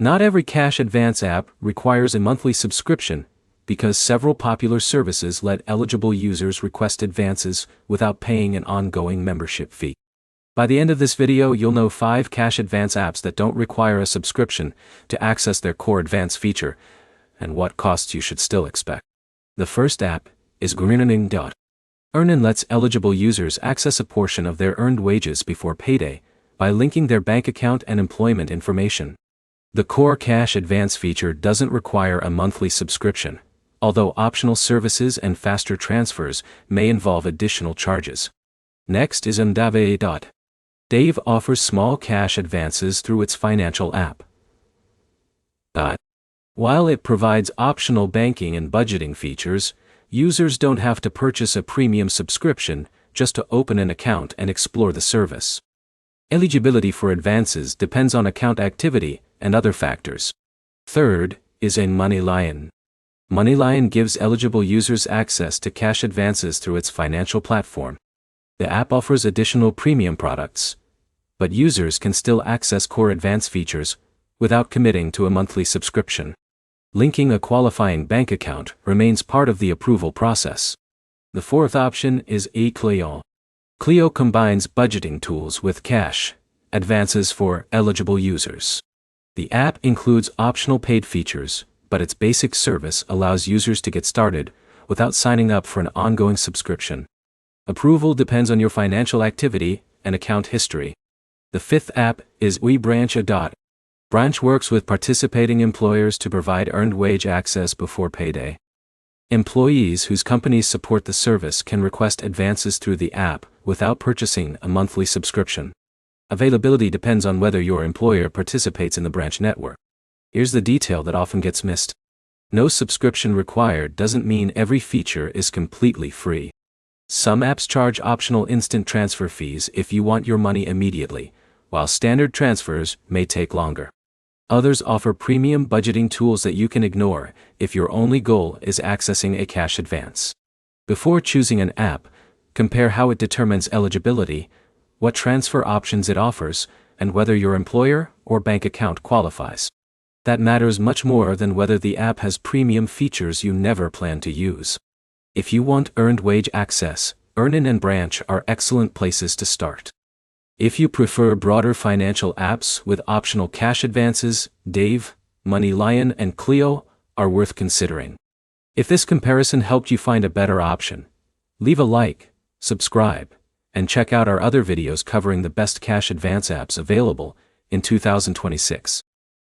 Not every cash advance app requires a monthly subscription, because several popular services let eligible users request advances without paying an ongoing membership fee. By the end of this video, you'll know 5 cash advance apps that don't require a subscription to access their core advance feature, and what costs you should still expect. The first app is Earnin. Earnin lets eligible users access a portion of their earned wages before payday by linking their bank account and employment information. The core cash advance feature doesn't require a monthly subscription, although optional services and faster transfers may involve additional charges. Next is Dave. Dave offers small cash advances through its financial app. While it provides optional banking and budgeting features, users don't have to purchase a premium subscription just to open an account and explore the service. Eligibility for advances depends on account activity and other factors. Third is MoneyLion. MoneyLion gives eligible users access to cash advances through its financial platform. The app offers additional premium products, but users can still access core advance features without committing to a monthly subscription. Linking a qualifying bank account remains part of the approval process. The fourth option is Clio. Clio combines budgeting tools with cash advances for eligible users. The app includes optional paid features, but its basic service allows users to get started without signing up for an ongoing subscription. Approval depends on your financial activity and account history. The fifth app is Branch. Branch works with participating employers to provide earned wage access before payday. Employees whose companies support the service can request advances through the app without purchasing a monthly subscription. Availability depends on whether your employer participates in the Branch network. Here's the detail that often gets missed. No subscription required doesn't mean every feature is completely free. Some apps charge optional instant transfer fees if you want your money immediately, while standard transfers may take longer. Others offer premium budgeting tools that you can ignore if your only goal is accessing a cash advance. Before choosing an app, compare how it determines eligibility, what transfer options it offers, and whether your employer or bank account qualifies. That matters much more than whether the app has premium features you never plan to use. If you want earned wage access, Earnin and Branch are excellent places to start. If you prefer broader financial apps with optional cash advances, Dave, MoneyLion, and Clio are worth considering. If this comparison helped you find a better option, leave a like, subscribe, and check out our other videos covering the best cash advance apps available in 2026.